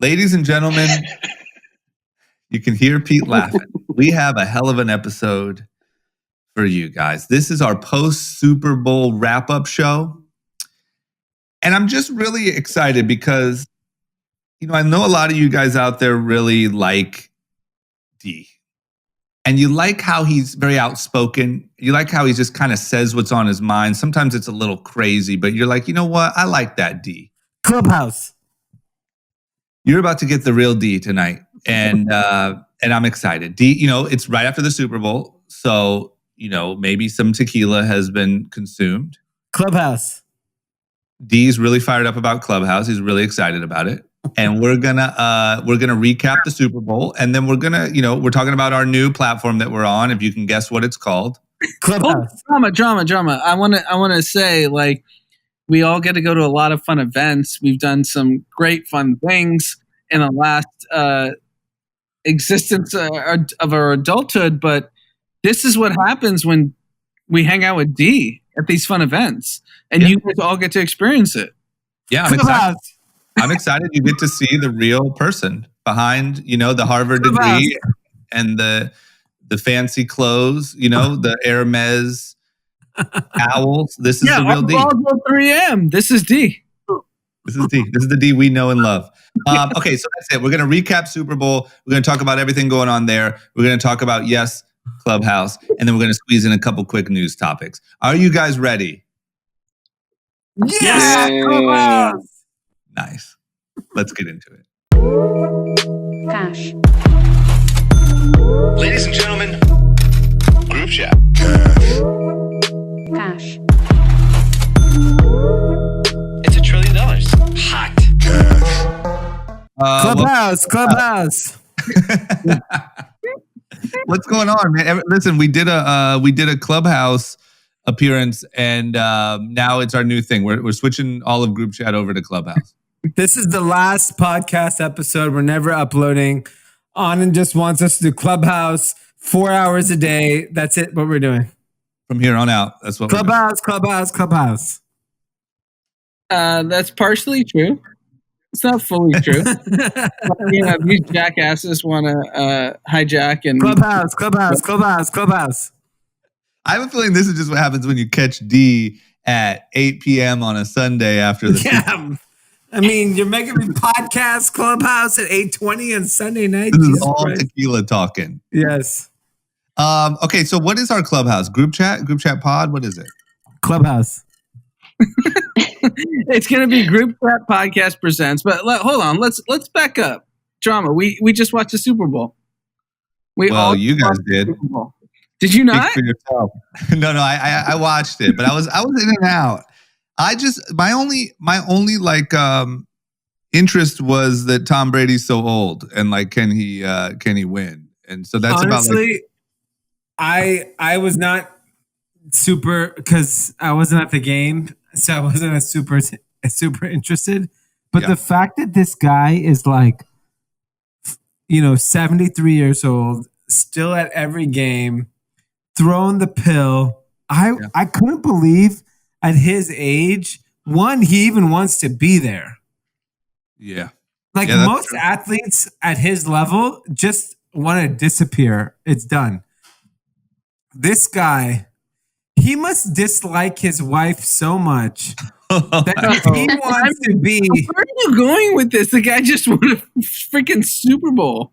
Ladies and gentlemen, you can hear Pete laughing. We have a hell of an episode for you guys. This is our post-Super Bowl wrap-up show. And I'm just really excited because, I know a lot of you guys out there really like Dee. And you like how he's very outspoken. You like how he just kind of says what's on his mind. Sometimes it's a little crazy, but you're like, you know what? I like that Dee. Clubhouse. You're about to get the real Dee tonight. And I'm excited. Dee, it's right after the Super Bowl. So, maybe some tequila has been consumed. Clubhouse. Dee's really fired up about Clubhouse. He's really excited about it. And we're gonna recap the Super Bowl, and then we're talking about our new platform that we're on. If you can guess what it's called, Clubhouse. Drama. I want to say, like, we all get to go to a lot of fun events. We've done some great fun things in the last existence of our adulthood, but this is what happens when we hang out with Dee at these fun events, and you guys all get to experience it. Yeah, I'm excited you get to see the real person behind, the Harvard degree and the fancy clothes, the Hermes owls. This is the real Dee. 3M. This is Dee. This is Dee. This is the Dee we know and love. Okay, so that's it. We're going to recap Super Bowl. We're going to talk about everything going on there. We're going to talk about, Clubhouse. And then we're going to squeeze in a couple quick news topics. Are you guys ready? Yes! Clubhouse! Nice. Let's get into it. Cash. Ladies and gentlemen, group chat. Cash. It's $1 trillion. Hot. Clubhouse. What's going on, man? Listen, we did a Clubhouse appearance, and now it's our new thing. We're switching all of group chat over to Clubhouse. This is the last podcast episode. We're never uploading. Anand just wants us to do Clubhouse 4 hours a day. That's it. What we're doing from here on out. That's what Clubhouse. That's partially true. It's not fully true. These jackasses want to hijack and Clubhouse. I have a feeling this is just what happens when you catch Dee at 8 p.m. on a Sunday after the season. I mean, you're making me podcast Clubhouse at 8:20 on Sunday night. This is all tequila talking. Yes. Okay, so what is our Clubhouse? Group chat pod? What is it? Clubhouse. It's going to be Group Chat Podcast Presents. But hold on. Let's back up. Drama. We just watched the Super Bowl. You guys did. Did you not? Speak for yourself. No, I watched it, but I was in and out. My only interest was that Tom Brady's so old, and like, can he win? And so that's honestly, I was not super, because I wasn't at the game, so I wasn't super interested. But the fact that this guy is 73 years old, still at every game, throwing the pill, I couldn't believe. At his age, he even wants to be there. Yeah. Most athletes at his level just want to disappear. It's done. This guy, he must dislike his wife so much that he wants to be. Where are you going with this? The guy just won a freaking Super Bowl.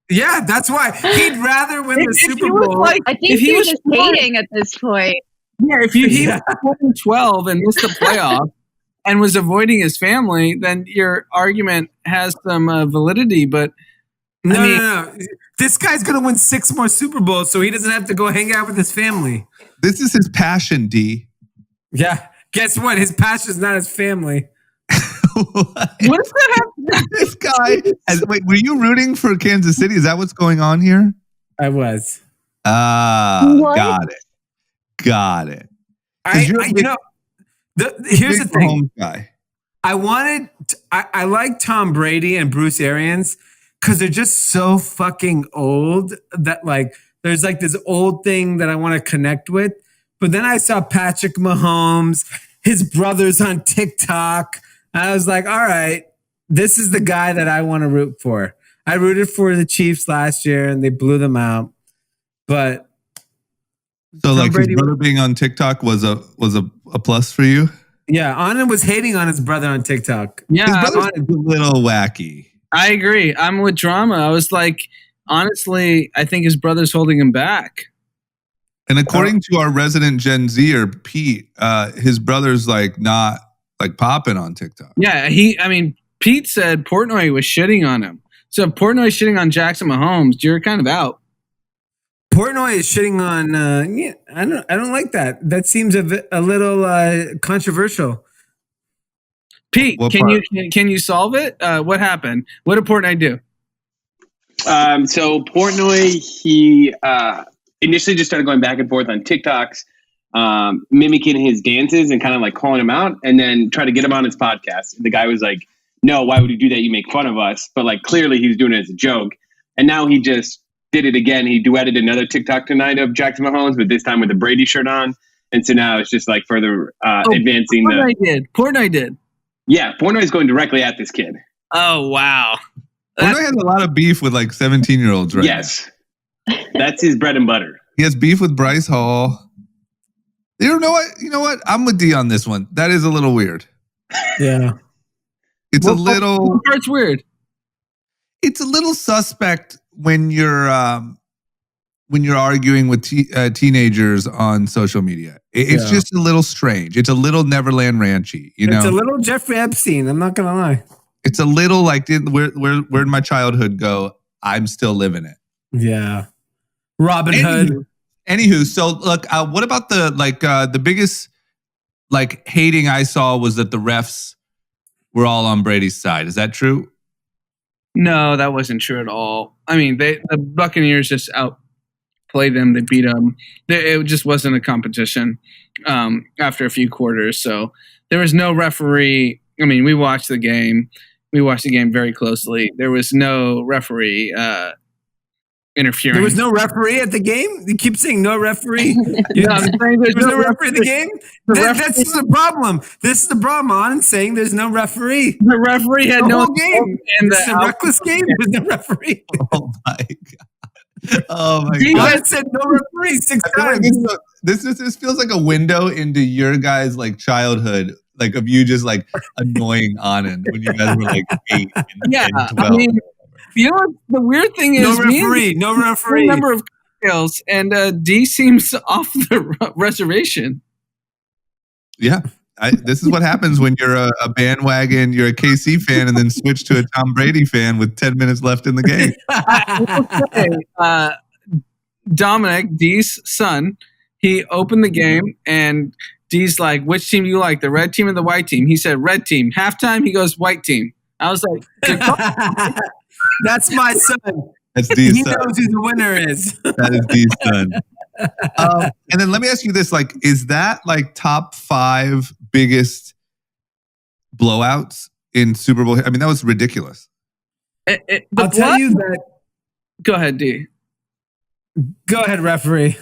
Yeah, that's why. He'd rather win the Super Bowl. I think he was just hating at this point. Yeah, if he was 12 and missed the playoff and was avoiding his family, then your argument has some validity. But no. This guy's going to win 6 more Super Bowls, so he doesn't have to go hang out with his family. This is his passion, Dee. Yeah. Guess what? His passion is not his family. What does that have? This guy. Wait, were you rooting for Kansas City? Is that what's going on here? I was. Got it. Here's the thing. Guy. I like Tom Brady and Bruce Arians because they're just so fucking old that there's this old thing that I want to connect with. But then I saw Patrick Mahomes, his brothers on TikTok. And I was like, all right, this is the guy that I want to root for. I rooted for the Chiefs last year and they blew them out. But So Tom like Brady- his brother being on TikTok was a plus for you? yeah, Anand was hating on his brother on TikTok. Yeah, His brother's a little wacky. I agree. I'm with drama. I was like, honestly, I think his brother's holding him back. And according to our resident Gen Zer, Pete, his brother's like not like popping on TikTok. Yeah, Pete said Portnoy was shitting on him. So if Portnoy's shitting on Jackson Mahomes, you're kind of out. Portnoy is shitting on. I don't like that. That seems a little controversial. Pete, What can you solve it? What happened? What did Portnoy do? So Portnoy, he initially just started going back and forth on TikToks, mimicking his dances and kind of like calling him out, and then tried to get him on his podcast. The guy was like, "No, why would you do that? You make fun of us." But like clearly he was doing it as a joke. And now he just did it again. He duetted another TikTok tonight of Jackson Mahomes, but this time with the Brady shirt on. And so now it's just like further advancing. Portnoy did. Yeah, Portnoy's going directly at this kid. Oh, wow. Portnoy has a lot of beef with like 17-year-olds right Yes. That's his bread and butter. He has beef with Bryce Hall. You know what? I'm with D on this one. That is a little weird. Yeah. It's a little. What part's weird? It's a little suspect when you're arguing with teenagers on social media. It's just a little strange. It's a little Neverland Ranchy. It's a little Jeffrey Epstein. I'm not gonna lie. It's a little like where'd my childhood go? I'm still living it. Yeah. Robinhood. Anywho, so look, what about the biggest like hating I saw was that the refs were all on Brady's side. Is that true? No, that wasn't true at all. I mean, the Buccaneers just outplayed them. They beat them. It just wasn't a competition after a few quarters. So there was no referee. I mean, we watched the game. We watched the game very closely. There was no referee interfering. There was no referee at the game? You keep saying no referee? No, I'm saying there's no referee at the game? That's the problem. This is the problem. I'm saying there's no referee. The referee had the no whole game. It's a reckless game with no referee. Oh my god! Oh my You god! guys said no referee 6 times. This feels like a window into your guys' like childhood, like of you just like annoying Anand when you guys were like 8 and 12. I mean, you know what the weird thing is? No referee. Number of cocktails, and D seems off the reservation. Yeah. This is what happens when you're a bandwagon, you're a KC fan, and then switch to a Tom Brady fan with 10 minutes left in the game. Dominic, Dee's son, he opened the game, and Dee's like, "Which team do you like, the red team or the white team?" He said, "Red team." Halftime, he goes, "White team." I was like, "That's my son." That's Dee's son. He knows who the winner is. That is Dee's son. And then let me ask you this: like, is that like top 5 biggest blowouts in Super Bowl? I mean, that was ridiculous. I'll tell you that. Go ahead, D. Go ahead, referee.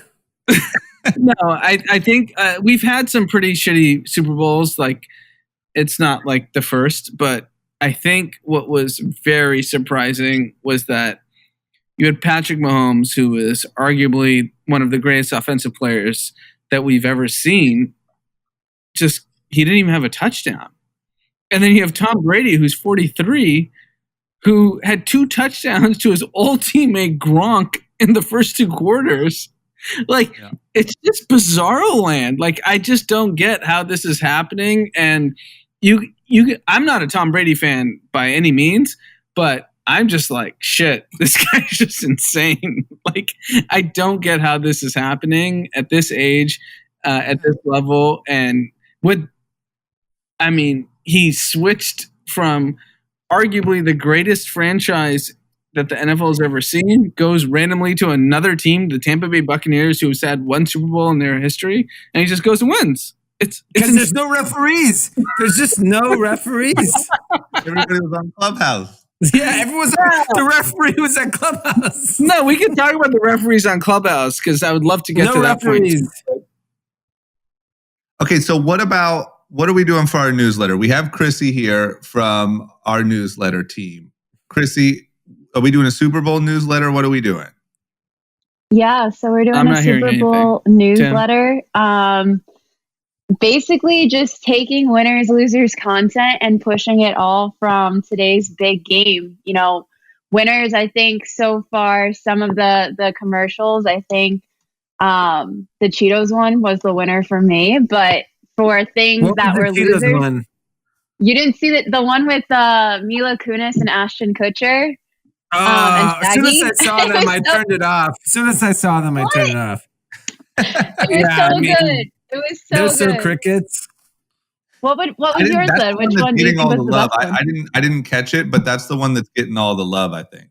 No, I think we've had some pretty shitty Super Bowls. Like, it's not like the first, but I think what was very surprising was that you had Patrick Mahomes, who is arguably one of the greatest offensive players that we've ever seen. Just, he didn't even have a touchdown. And then you have Tom Brady, who's 43, who had 2 touchdowns to his old teammate Gronk in the first 2 quarters. Like, It's just bizarro land. Like, I just don't get how this is happening. And I'm not a Tom Brady fan by any means, but I'm just like, shit, this guy's just insane. Like, I don't get how this is happening at this age, at this level. And he switched from arguably the greatest franchise that the NFL has ever seen, goes randomly to another team, the Tampa Bay Buccaneers, who's had 1 Super Bowl in their history, and he just goes and wins. It's because there's no referees. There's just no referees. Everybody was on Clubhouse. Yeah, the referee was at Clubhouse. No, we can talk about the referees on Clubhouse because I would love to get to that point. Okay, so what about what are we doing for our newsletter? We have Chrissy here from our newsletter team. Chrissy, are we doing a Super Bowl newsletter? What are we doing? Yeah, so we're doing a Super Bowl newsletter. Basically just taking winners, losers content and pushing it all from today's big game. You know, winners, I think so far, some of the commercials, I think the Cheetos one was the winner for me. But for things that were losers, one? You didn't see the one with Mila Kunis and Ashton Kutcher? As soon as I saw them, I turned it off. As soon as I saw them, I turned it off. It was so good. It was so those good. Those are crickets. What was yours then? Which one do you think was the best one? I didn't catch it, but that's the one that's getting all the love, I think.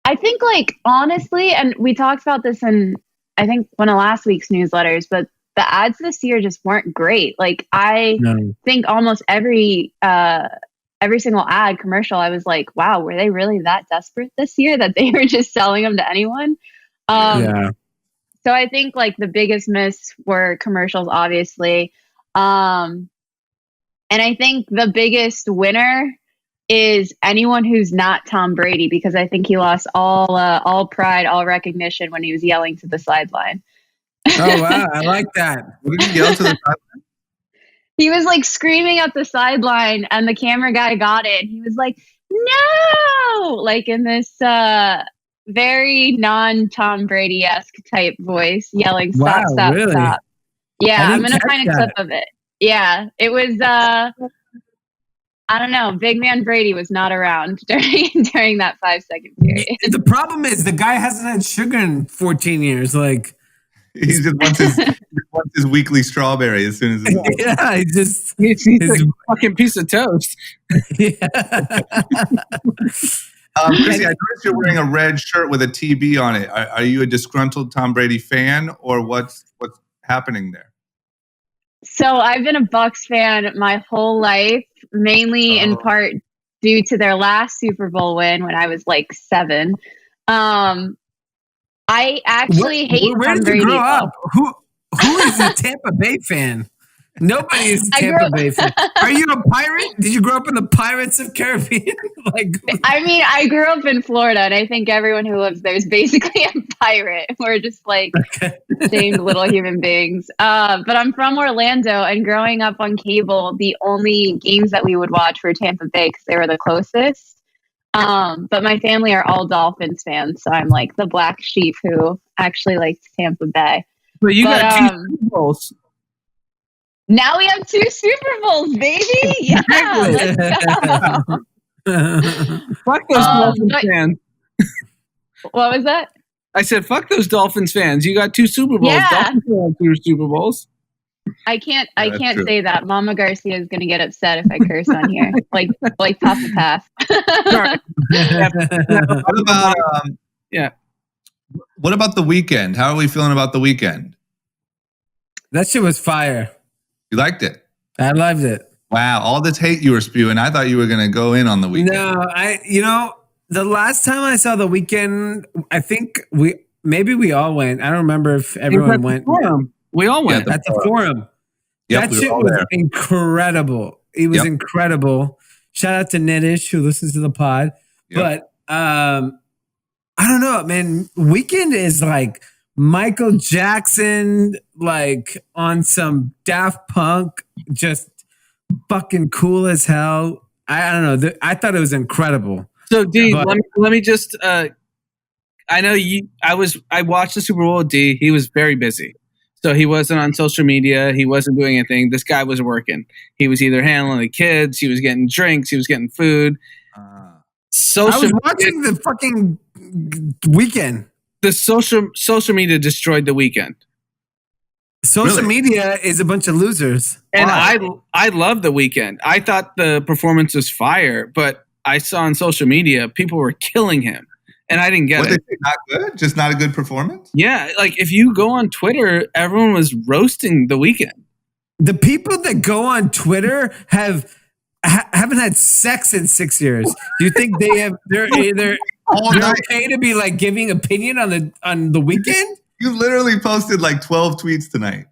I think, like, honestly, and we talked about this in, I think, one of last week's newsletters, but the ads this year just weren't great. Like, I think almost every single ad commercial, I was like, wow, were they really that desperate this year that they were just selling them to anyone? So I think, like, the biggest miss were commercials, obviously. And I think the biggest winner is anyone who's not Tom Brady, because I think he lost all pride, all recognition when he was yelling to the sideline. Oh, wow. I like that. What did he yell to the sideline? He was like screaming at the sideline and the camera guy got it. And he was like, no, like in this very non-Tom Brady-esque type voice, yelling, stop, stop, really? stop. Yeah, I'm going to find a clip of it. Yeah, it was, I don't know, Big Man Brady was not around during that 5-second period. The problem is the guy hasn't had sugar in 14 years. Like, he just wants his weekly strawberry as soon as it's he's a fucking piece of toast. Chrissy, I noticed you're wearing a red shirt with a TB on it. Are you a disgruntled Tom Brady fan, or what's happening there? So I've been a Bucs fan my whole life, mainly in part due to their last Super Bowl win when I was like 7. I actually hate Tom Brady. Grow up? Who is a Tampa Bay fan? Nobody is a Tampa Bay fan. Are you a pirate? Did you grow up in the Pirates of Caribbean? I mean, I grew up in Florida, and I think everyone who lives there is basically a pirate. We're just like shamed little human beings. But I'm from Orlando, and growing up on cable, the only games that we would watch were Tampa Bay because they were the closest. But my family are all Dolphins fans, so I'm like the black sheep who actually likes Tampa Bay. But you got 2 Super Bowls. Now we have 2 Super Bowls, baby! Yeah, let's go. Fuck those Dolphins fans. What was that? I said, fuck those Dolphins fans. You got 2 Super Bowls. Yeah. Dolphins have 2 Super Bowls. I can't say that. Mama Garcia is going to get upset if I curse on here, like Papa Pfaff. What about the Weeknd? How are we feeling about the Weeknd? That shit was fire. You liked it? I loved it. Wow, all this hate you were spewing. I thought you were going to go in on the Weeknd. No, the last time I saw the Weeknd, I think we all went. I don't remember if everyone went. We all went at the Forum. Yep, that shit was incredible. It was incredible. Shout out to Nedish who listens to the pod. Yep. But I don't know, man. Weeknd is like Michael Jackson, like on some Daft Punk, just fucking cool as hell. I don't know. I thought it was incredible. So, Dee, let me just. I know you. I watched the Super Bowl with Dee. He was very busy, so he wasn't on social media. He wasn't doing anything. This guy was working. He was either handling the kids. He was getting drinks. He was getting food. I was watching the fucking Weeknd. The social media destroyed the Weeknd. Social media is a bunch of losers. And I love the Weeknd. I thought the performance was fire, but I saw on social media people were killing him, and I didn't get it. Not good? Just not a good performance? Yeah, like if you go on Twitter, everyone was roasting the Weeknd. The people that go on Twitter haven't had sex in 6 years. Do you think they're okay to be like giving opinion on the Weeknd? You literally posted like 12 tweets tonight.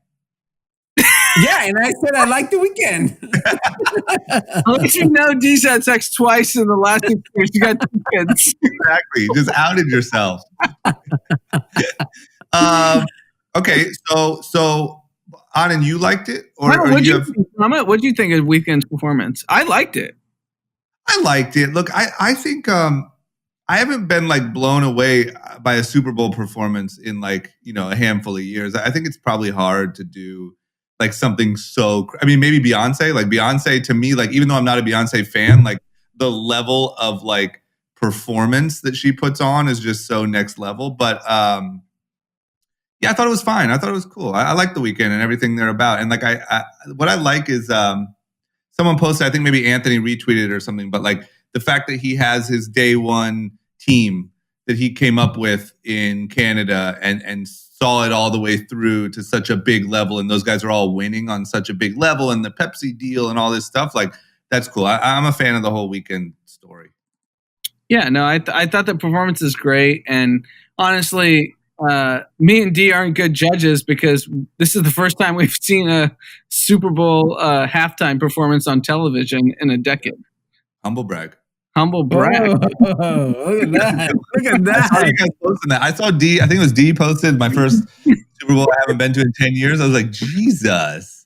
Yeah, and I said I like The Weeknd. I'll let you know Dee's had sex twice in the last 6 years. You got 2 kids. Exactly. You just outed yourself. Okay, so Anand, you liked it, What did you think of Weeknd's performance? I liked it. I liked it. Look, I think I haven't been like blown away by a Super Bowl performance in like, a handful of years. I think it's probably hard to do like something so, I mean, maybe Beyonce, like Beyonce to me, like, even though I'm not a Beyonce fan, like the level of like performance that she puts on is just so next level. But, yeah, I thought it was fine. I thought it was cool. I like The Weeknd and everything they're about. And like, what I like is, someone posted, I think maybe Anthony retweeted or something, but like the fact that he has his day one team that he came up with in Canada and saw it all the way through to such a big level. And those guys are all winning on such a big level, and the Pepsi deal and all this stuff. Like, that's cool. I'm a fan of the whole Weeknd story. Yeah, no, I thought the performance is great. And honestly, me and Dee aren't good judges because this is the first time we've seen a Super Bowl halftime performance on television in a decade. Humble brag. Humble brag. Look at that. Look at I saw that. you guys posting that. I saw Dee, I think it was Dee posted my first Super Bowl I haven't been to in 10 years. I was like, Jesus.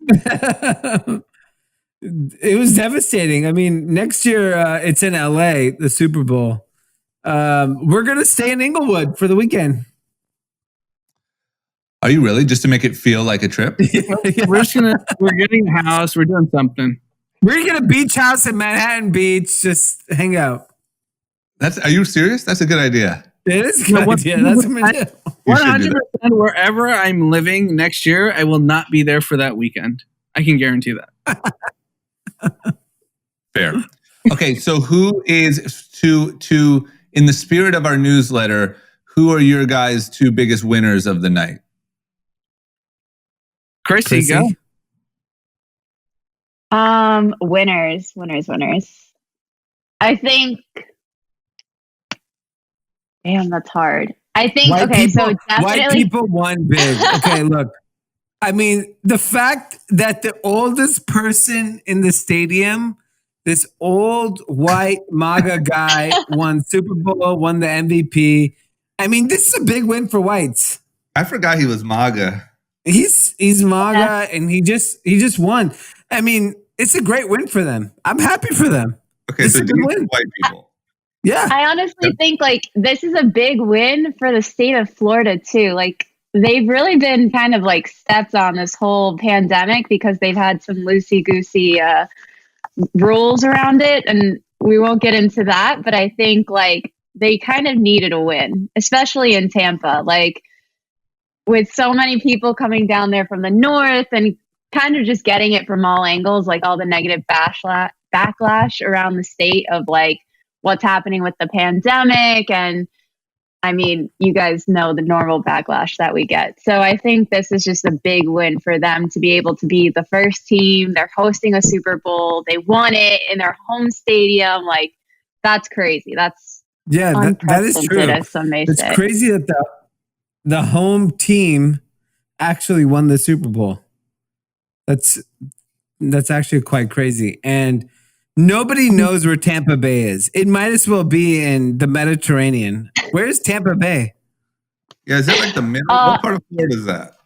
It was devastating. I mean, next year it's in LA, the Super Bowl. We're going to stay in Inglewood for the weekend. Are you really? Just to make it feel like a trip? We're getting a house. We're doing something. We're going to beach house in Manhattan Beach. Just hang out. Are you serious? That's a good idea. It is a good idea. That's what I'm going to do. 100% wherever I'm living next year, I will not be there for that weekend. I can guarantee that. Fair. Okay, so who is to in the spirit of our newsletter, who are your guys' 2 biggest winners of the night? Chrissy, go. Winners. I think. Damn, that's hard. I think. White Definitely. people won big. Okay, look. I mean, the fact that the oldest person in the stadium, this old white MAGA guy, won Super Bowl, won the MVP. I mean, this is a big win for whites. I forgot he was MAGA. He's MAGA, and he just won. I mean, it's a great win for them. I'm happy for them. Okay, It's so a good win. white people. Yeah. I honestly think like this is a big win for the state of Florida too. Like they've really been kind of like stepped on this whole pandemic because they've had some loosey-goosey rules around it, and we won't get into that. But I think like they kind of needed a win, especially in Tampa. Like with so many people coming down there from the north and kind of just getting it from all angles, like all the negative backlash around the state of like what's happening with the pandemic. And I mean, you guys know the normal backlash that we get. So I think this is just a big win for them to be able to be the first team. They're hosting a Super Bowl. They won it in their home stadium. Like that's crazy. That's that is true. As some may It's say. crazy that the home team actually won the Super Bowl. That's actually quite crazy. And nobody knows where Tampa Bay is. It might as well be in the Mediterranean. Where's Tampa Bay? Yeah, is that like the middle? What part of Florida is that?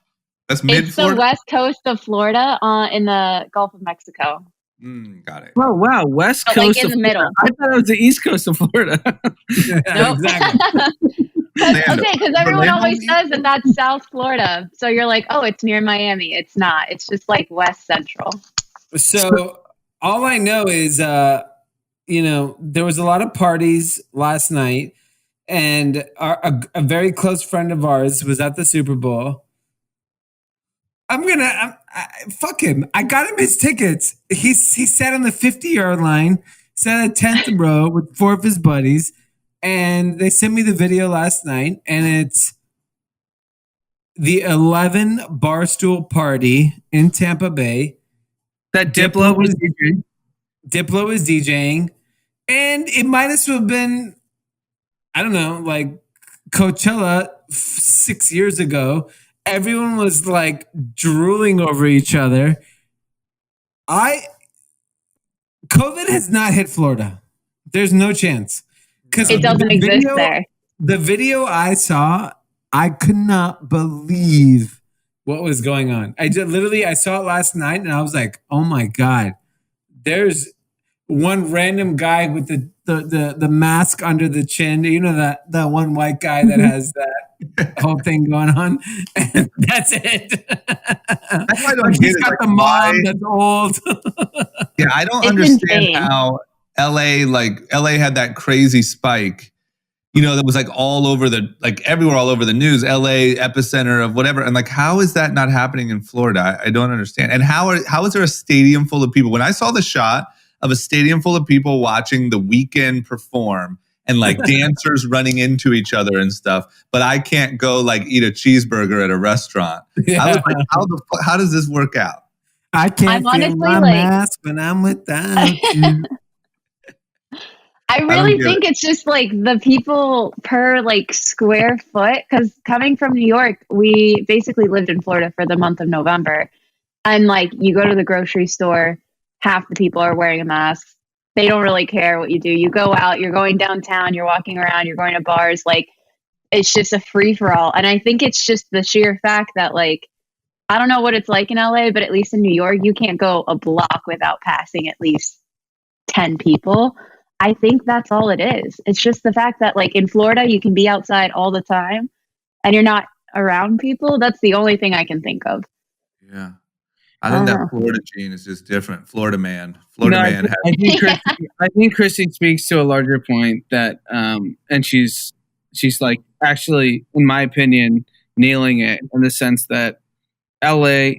That's mid It's Florida? the west coast of Florida in the Gulf of Mexico. Got it. Oh, wow. West But, Coast like, in of the middle. Florida. I thought it was the East Coast of Florida. Yeah, exactly. Because everyone always says that that's South Florida. So you're like, oh, it's near Miami. It's not. It's just like West Central. So all I know is, there was a lot of parties last night, and a very close friend of ours was at the Super Bowl. Fuck him. I got him his tickets. He sat on the 50-yard line, sat at 10th row with 4 of his buddies, and they sent me the video last night, and it's the 11 Barstool party in Tampa Bay. That Diplo was DJing. Diplo was DJing, and it might as well have been, I don't know, like Coachella 6 years ago. Everyone was like drooling over each other. COVID has not hit Florida. There's no chance. Because It doesn't exist there. The video I saw, I could not believe what was going on. I saw it last night and I was like, oh my God. There's one random guy with the mask under the chin. You know that one white guy that has that whole thing going on? And that's it. That's why I don't He's get it. got Like, the mom why- that's old. Yeah, I don't It's understand insane. how LA had that crazy spike. That was like all over everywhere, all over the news. LA epicenter of whatever, and like, how is that not happening in Florida? I don't understand. And how is there a stadium full of people? When I saw the shot of a stadium full of people watching The Weeknd perform and like dancers running into each other and stuff, but I can't go like eat a cheeseburger at a restaurant. I was like, how does this work out? I can't I'm feel honestly my like- mask when I'm without you. I don't really get think it's just like the people per like square foot. Because coming from New York, we basically lived in Florida for the month of November. And like you go to the grocery store, half the people are wearing a mask. They don't really care what you do. You go out, you're going downtown, you're walking around, you're going to bars. Like it's just a free for all. And I think it's just the sheer fact that like, I don't know what it's like in LA, but at least in New York, you can't go a block without passing at least 10 people. I think that's all it is. It's just the fact that like in Florida, you can be outside all the time and you're not around people. That's the only thing I can think of. Yeah, I think that Florida gene is just different. Florida man has. I think Chrissy speaks to a larger point that, and she's like actually, in my opinion, nailing it in the sense that LA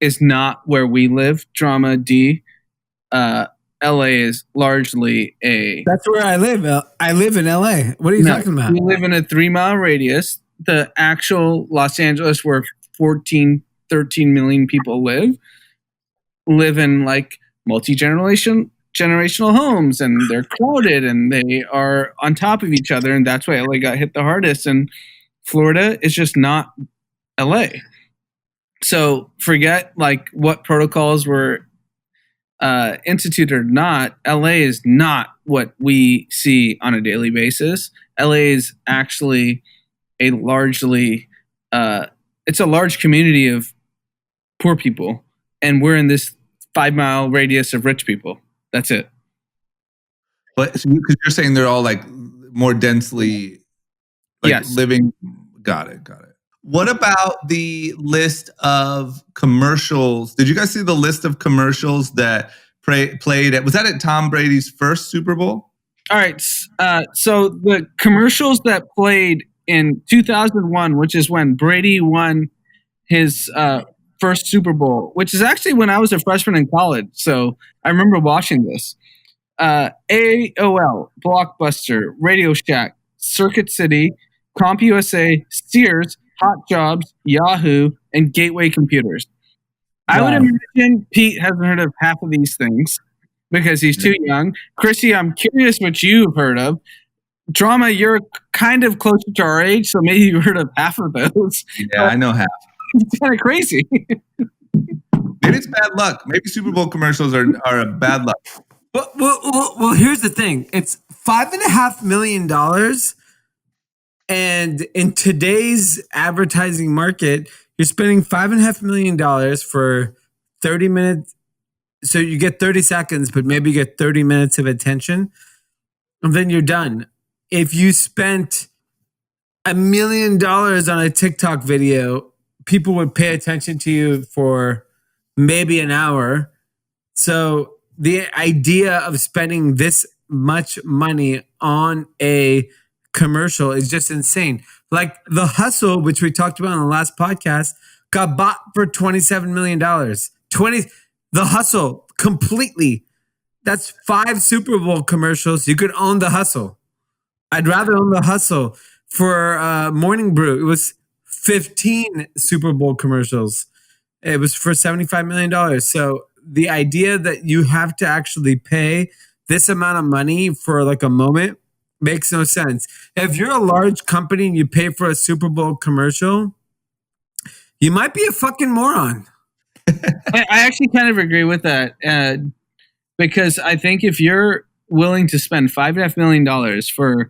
is not where we live. Drama D. LA is largely That's where I live. I live in LA. What are you talking about? We live in a 3-mile radius. The actual Los Angeles, where 13 million people live in like generational homes, and they're crowded and they are on top of each other, and that's why LA got hit the hardest. And Florida is just not LA. So forget like what protocols were instituted or not. LA is not what we see on a daily basis. LA is actually a largely it's a large community of poor people, and we're in this 5-mile radius of rich people. That's it. But because you're saying they're all like more densely living. Got it. What about the list of commercials? Did you guys see the list of commercials that played at, was that at Tom Brady's first Super Bowl? All right. So the commercials that played in 2001, which is when Brady won his first Super Bowl, which is actually when I was a freshman in college. So I remember watching this. AOL, Blockbuster, Radio Shack, Circuit City, CompUSA, Sears, Hot Jobs, Yahoo, and Gateway Computers. I would imagine Pete hasn't heard of half of these things because he's too young. Chrissy, I'm curious what you've heard of. Drama, you're kind of closer to our age, so maybe you've heard of half of those. Yeah, I know half. It's kind of crazy. Maybe it's bad luck. Maybe Super Bowl commercials are a bad luck. Well, here's the thing. It's $5.5 million. And in today's advertising market, you're spending $5.5 million for 30 minutes. So you get 30 seconds, but maybe you get 30 minutes of attention. And then you're done. If you spent $1 million on a TikTok video, people would pay attention to you for maybe an hour. So the idea of spending this much money on a commercial is just insane. Like The Hustle, which we talked about on the last podcast, got bought for $27 million. The Hustle completely. That's 5 Super Bowl commercials. You could own The Hustle. I'd rather own The Hustle. For Morning Brew, it was 15 Super Bowl commercials. It was for $75 million. So the idea that you have to actually pay this amount of money for like a moment makes no sense. If you're a large company and you pay for a Super Bowl commercial, you might be a fucking moron. I actually kind of agree with that because I think if you're willing to spend $5.5 million for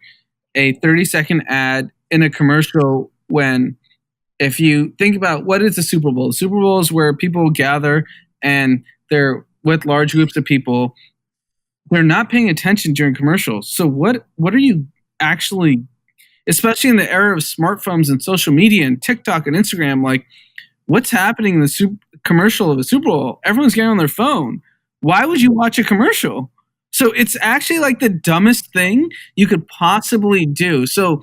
a 30-second ad in a commercial, when if you think about what is the Super Bowl is where people gather and they're with large groups of people. They're not paying attention during commercials. So what are you actually, especially in the era of smartphones and social media and TikTok and Instagram, like what's happening in the commercial of a Super Bowl? Everyone's getting on their phone. Why would you watch a commercial? So it's actually like the dumbest thing you could possibly do. So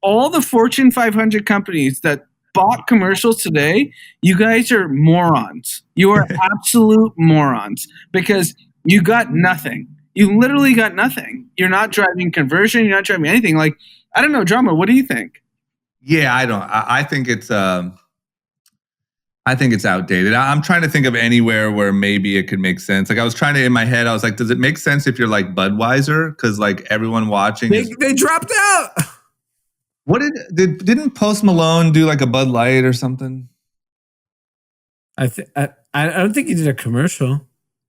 all the Fortune 500 companies that bought commercials today, you guys are morons. You are absolute morons because you got nothing. You literally got nothing. You're not driving conversion. You're not driving anything. Like, I don't know, Drama, what do you think? Yeah, I don't. I think it's outdated. I'm trying to think of anywhere where maybe it could make sense. Like I was trying to, in my head, I was like, does it make sense if you're like Budweiser? Because like everyone watching they dropped out. What didn't Post Malone do like a Bud Light or something? I don't think he did a commercial.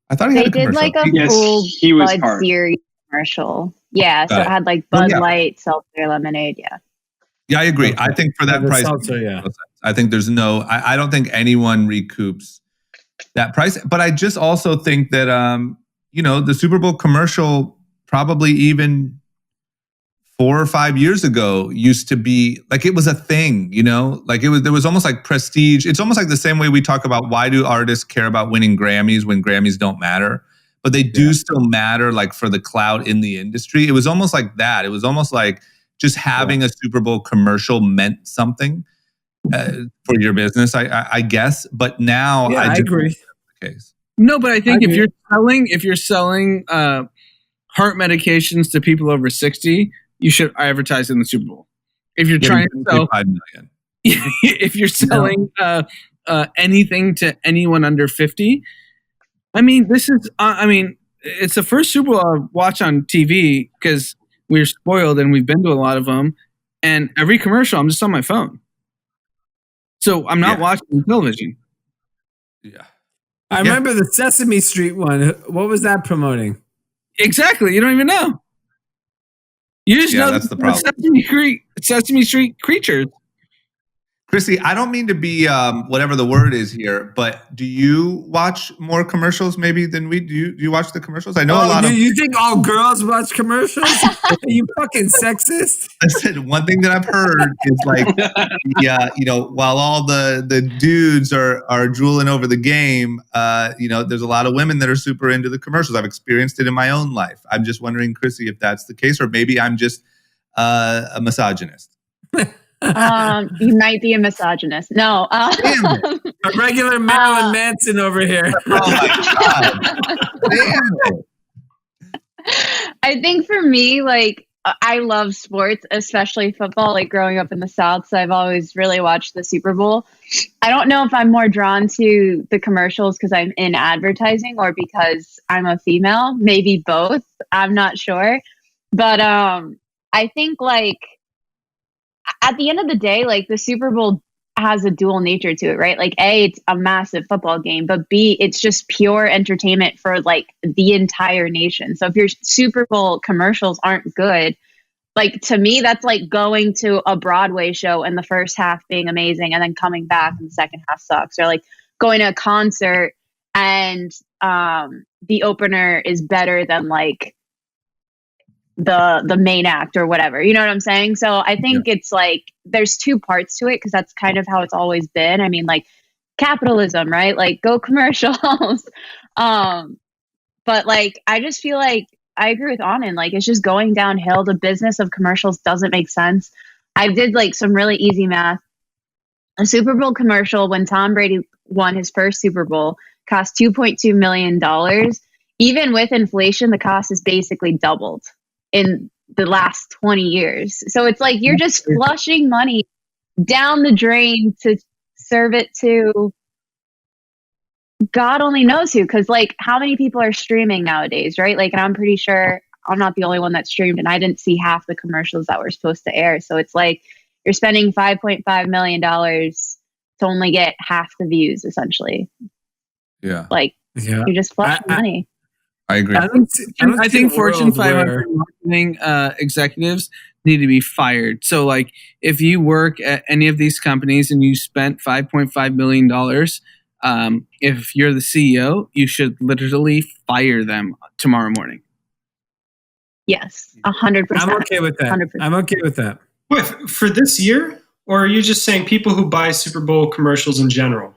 I thought he had a commercial. They did like a full Bud series commercial. Yeah, so it had like Bud Light, seltzer, lemonade. Yeah. Yeah, I agree. I think for that price, seltzer, yeah. I think there's I don't think anyone recoups that price. But I just also think that the Super Bowl commercial probably even 4 or 5 years ago used to be like, it was a thing, like there was almost like prestige. It's almost like the same way we talk about why do artists care about winning Grammys when Grammys don't matter, but they do still matter like for the clout in the industry. It was almost like that. It was almost like just having a Super Bowl commercial meant something for your business, I guess. But now I agree. The case. No, but I think if you're selling heart medications to people over 60, you should advertise in the Super Bowl. If you're trying to sell 5 million, if you're selling anything to anyone under 50, I mean, this is. It's the first Super Bowl I watch on TV because we're spoiled and we've been to a lot of them. And every commercial, I'm just on my phone, so I'm not watching television. Yeah, I remember the Sesame Street one. What was that promoting? Exactly, you don't even know. You just know that's the problem. Sesame Street creatures. Chrissy, I don't mean to be whatever the word is here, but do you watch more commercials maybe than we do? Do you watch the commercials? I know a lot of. You think all girls watch commercials? Are you fucking sexist? Listen, one thing that I've heard is like, while all the dudes are drooling over the game, there's a lot of women that are super into the commercials. I've experienced it in my own life. I'm just wondering, Chrissy, if that's the case, or maybe I'm just a misogynist. You might be a misogynist. No. A regular Marilyn Manson over here. Oh my God. Damn it. I think for me, like, I love sports, especially football, like growing up in the South. So I've always really watched the Super Bowl. I don't know if I'm more drawn to the commercials because I'm in advertising or because I'm a female, maybe both. I'm not sure. But I think like, at the end of the day, like the Super Bowl has a dual nature to it, right? Like A, it's a massive football game, but B, it's just pure entertainment for like the entire nation. So if your Super Bowl commercials aren't good, like to me, that's like going to a Broadway show and the first half being amazing and then coming back and the second half sucks. Or like going to a concert and the opener is better than like the main act or whatever, you know what I'm saying? So I think it's like there's two parts to it because that's kind of how it's always been. I mean, like capitalism, right? Like go commercials. But like I just feel like I agree with Anand. Like it's just going downhill. The business of commercials doesn't make sense. I did like some really easy math. A Super Bowl commercial when Tom Brady won his first Super Bowl cost $2.2 million. Even with inflation, the cost is basically doubled in the last 20 years. So it's like you're just flushing money down the drain to serve it to God only knows who. Because like how many people are streaming nowadays, right? Like, and I'm pretty sure I'm not the only one that streamed and I didn't see half the commercials that were supposed to air. So it's like you're spending $5.5 million to only get half the views essentially. Yeah. Like Yeah. you just flush money. I agree. I think Fortune world 500 where- marketing executives need to be fired. So, like, if you work at any of these companies and you spent $5.5 million, if you're the CEO, you should literally fire them tomorrow morning. Yes, 100%. I'm okay with that. 100%. I'm okay with that. What, for this year? Or are you just saying people who buy Super Bowl commercials in general?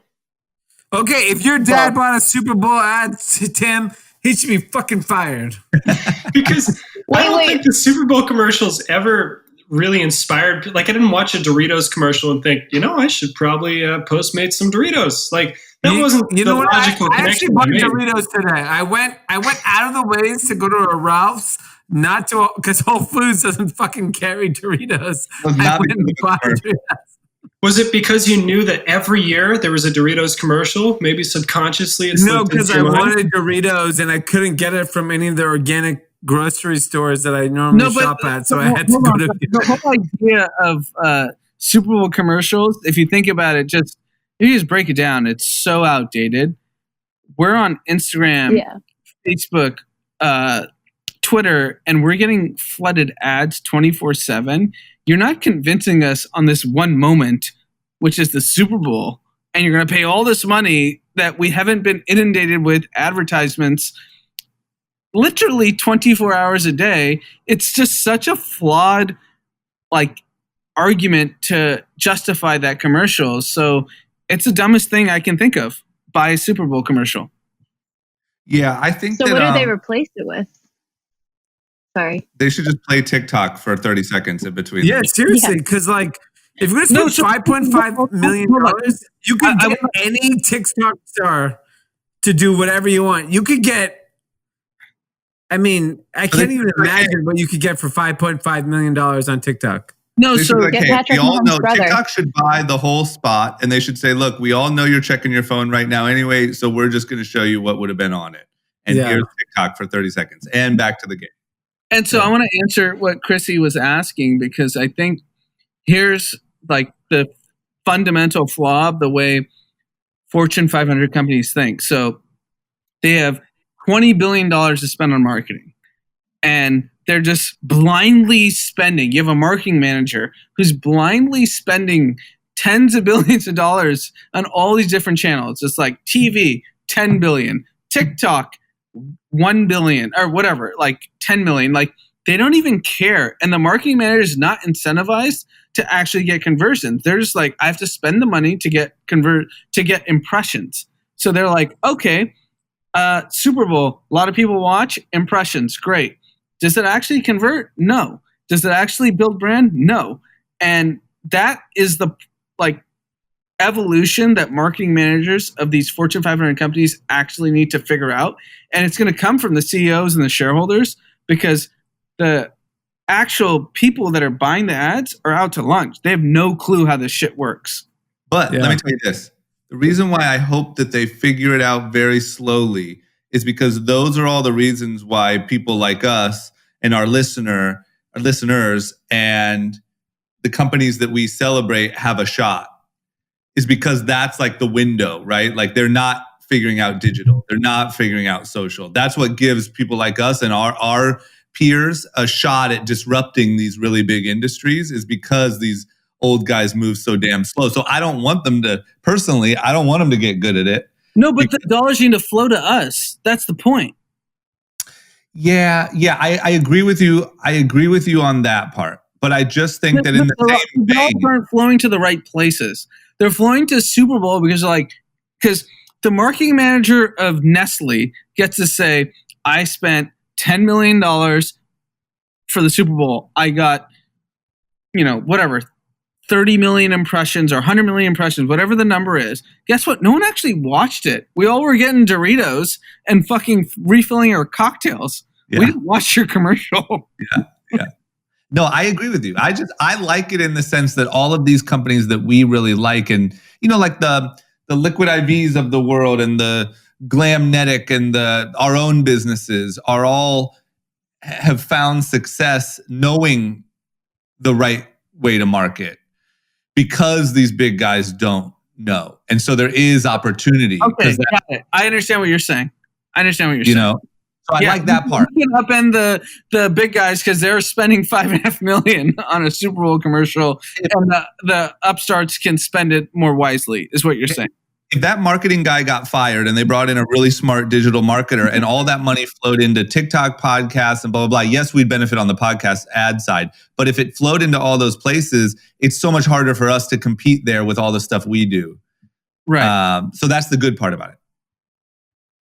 Okay, if your dad bought a Super Bowl ad to Tim, he should be fucking fired. Because I don't Wait. think the Super Bowl commercials ever really inspired. Like, I didn't watch a Doritos commercial and think, I should probably Postmate some Doritos. Like, that wasn't the what? logical I actually connection. bought I made. Doritos today. I went out of the ways to go to a Ralph's, not to, because Whole Foods doesn't fucking carry Doritos. Was I not went because and of the bought commercial. Doritos. Was it because you knew that every year there was a Doritos commercial? Maybe subconsciously it No, slipped because into I your mind? wanted Doritos and I couldn't get it from any of the organic grocery stores that I normally shop at, so I had to go to. The whole idea of Super Bowl commercials, if you think about it, if you just break it down, it's so outdated. We're on Instagram, Facebook, Twitter, and we're getting flooded ads 24/7. You're not convincing us on this one moment, which is the Super Bowl, and you're going to pay all this money that we haven't been inundated with advertisements literally 24 hours a day. It's just such a flawed argument to justify that commercial. So it's the dumbest thing I can think of. Buy a Super Bowl commercial. Yeah, I think So that, what do they replace it with? Sorry. they should just play TikTok for 30 seconds in between. Yeah, seriously, because if you're going to spend $5.5 million, you could get any TikTok star to do whatever you want. You could get, I can't even imagine what you could get for $5.5 million on TikTok. No, They should be like, get hey, Patrick we all Mahomes' know brother. TikTok should buy the whole spot, and they should say, look, we all know you're checking your phone right now anyway, so we're just going to show you what would have been on it. And here's TikTok for 30 seconds. And back to the game. And so I want to answer what Chrissy was asking, because I think here's the fundamental flaw of the way Fortune 500 companies think. So they have $20 billion to spend on marketing, and they're just blindly spending. You have a marketing manager who's blindly spending tens of billions of dollars on all these different channels. It's like TV, 10 billion, TikTok, 1 billion, or whatever, 10 million. They don't even care. And the marketing manager is not incentivized to actually get conversions. They're just I have to spend the money to get impressions. So they're like, okay, Super Bowl, a lot of people watch, impressions, great. Does it actually convert? No. Does it actually build brand? No. And that is the evolution that marketing managers of these Fortune 500 companies actually need to figure out. And it's going to come from the CEOs and the shareholders, because the actual people that are buying the ads are out to lunch. They have no clue how this shit works. But let me tell you this. The reason why I hope that they figure it out very slowly is because those are all the reasons why people like us and our listeners and the companies that we celebrate have a shot, is because that's the window, right? They're not figuring out digital. They're not figuring out social. That's what gives people like us and our peers a shot at disrupting these really big industries, is because these old guys move so damn slow. So I don't want them to, personally, I don't want them to get good at it. No, but the dollars need to flow to us. That's the point. Yeah, I agree with you. I agree with you on that part. But I just think that in the same the vein, dollars aren't flowing to the right places. They're flowing to Super Bowl because the marketing manager of Nestle gets to say, I spent $10 million for the Super Bowl. I got, whatever, 30 million impressions or 100 million impressions, whatever the number is. Guess what? No one actually watched it. We all were getting Doritos and fucking refilling our cocktails. Yeah. We didn't watch your commercial. Yeah. No, I agree with you. I like it in the sense that all of these companies that we really like, and the Liquid IVs of the world and the Glamnetic and our own businesses are all have found success knowing the right way to market, because these big guys don't. know. And so there is opportunity. Okay, got it. I understand what you're saying. You know, so I like that part. You can upend the big guys because they're spending $5.5 million on a Super Bowl commercial, and the upstarts can spend it more wisely. Is what you're saying? If that marketing guy got fired and they brought in a really smart digital marketer and all that money flowed into TikTok, podcasts, and blah, blah, blah, yes, we'd benefit on the podcast ad side. But if it flowed into all those places, it's so much harder for us to compete there with all the stuff we do. Right. So that's the good part about it.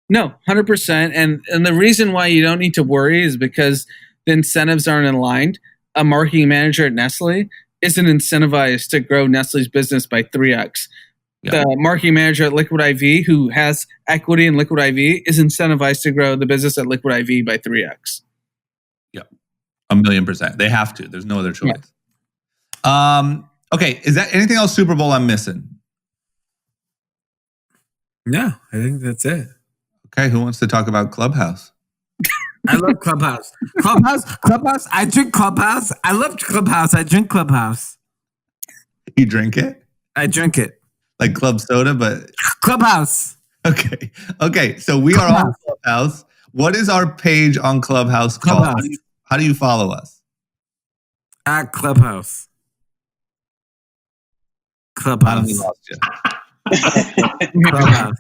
No, 100%. And the reason why you don't need to worry is because the incentives aren't aligned. A marketing manager at Nestle isn't incentivized to grow Nestle's business by 3x. The marketing manager at Liquid IV, who has equity in Liquid IV, is incentivized to grow the business at Liquid IV by 3x. Yeah, 1,000,000%. They have to. There's no other choice. Yeah. Okay, is that anything else Super Bowl I'm missing? No, I think that's it. Okay, who wants to talk about Clubhouse? I love Clubhouse. Clubhouse. I drink Clubhouse. I love Clubhouse. I drink Clubhouse. You drink it? I drink it. Like club soda, but Clubhouse. Okay. So we are on Clubhouse. What is our page on Clubhouse called? How do you follow us? At Clubhouse. Adam, we lost you. Clubhouse.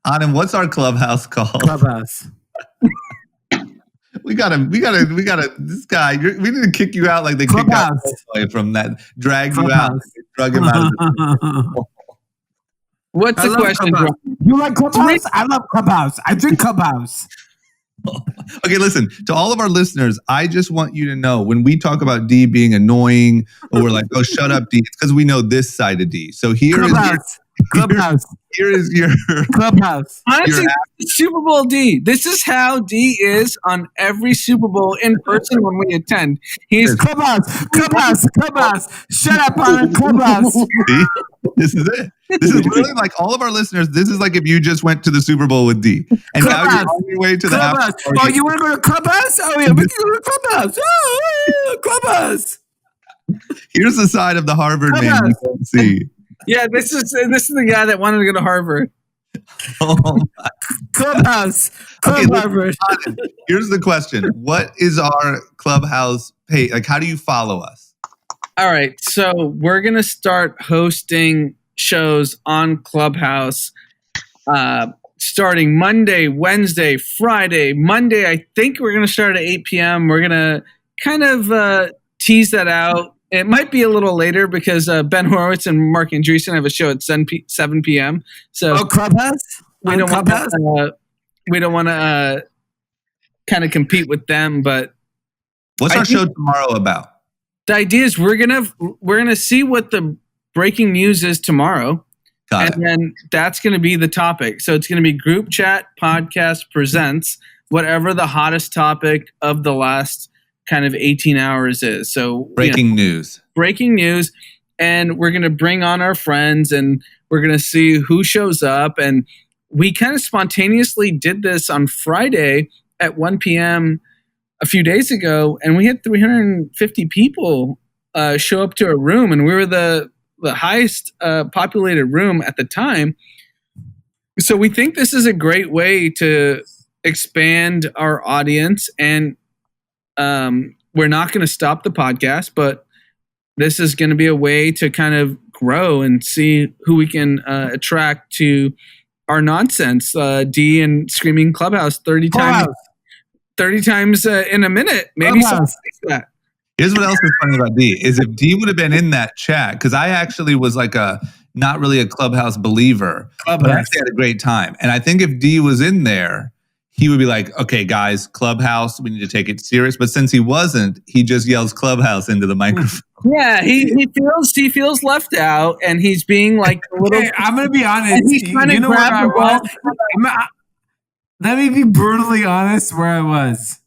Adam, what's our Clubhouse called? Clubhouse. We gotta. This guy, we need to kick you out like they kicked out from that. Drag you out. Drug him out. What's the question? You like Clubhouse? I love Clubhouse. I drink Clubhouse. Okay, listen, to all of our listeners, I just want you to know when we talk about Dee being annoying or we're like, oh, shut up, Dee, it's because we know this side of Dee. So here is your Clubhouse. Honestly, Super Bowl D. This is how D is on every Super Bowl in person when we attend. He's Clubhouse. Shut up on Clubhouse. See? This is it. This is literally like all of our listeners. This is like if you just went to the Super Bowl with D, and Clubhouse. Now you're on your way to the Clubhouse. Oh, you want to go to Clubhouse? Oh yeah, we can go to Clubhouse. Oh, Clubhouse. Here's the side of the Harvard man you don't see. Yeah, this is the guy that wanted to go to Harvard. Oh Clubhouse. Harvard. Here's the question: what is our Clubhouse page? Like, how do you follow us? All right, so we're gonna start hosting shows on Clubhouse starting Monday, Wednesday, Friday. Monday, I think we're gonna start at 8 p.m. We're gonna kind of tease that out. It might be a little later because Ben Horowitz and Mark Andreessen have a show at 7 p.m. So Clubhouse? We don't want to kind of compete with them. But what's our show tomorrow about? The idea is we're gonna see what the breaking news is tomorrow, then that's gonna be the topic. So it's gonna be Group Chat Podcast presents whatever the hottest topic of the last kind of 18 hours is. So breaking news, and we're going to bring on our friends and we're going to see who shows up. And we kind of spontaneously did this on Friday at 1 p.m. a few days ago, and we had 350 people show up to a room, and we were the highest populated room at the time. So we think this is a great way to expand our audience, and we're not going to stop the podcast, but this is going to be a way to kind of grow and see who we can attract to our nonsense. Dee and Screaming Clubhouse 30 times in a minute. Maybe something like that. Here's what else is funny about Dee is if Dee would have been in that chat, because I actually was like not really a Clubhouse believer, but I actually had a great time. And I think if Dee was in there, he would be like, okay, guys, Clubhouse, we need to take it serious. But since he wasn't, he just yells Clubhouse into the microphone. Yeah, he feels left out, and he's being like a little. Hey, I'm going to be honest. He's trying to grab where I was? Let me be brutally honest where I was.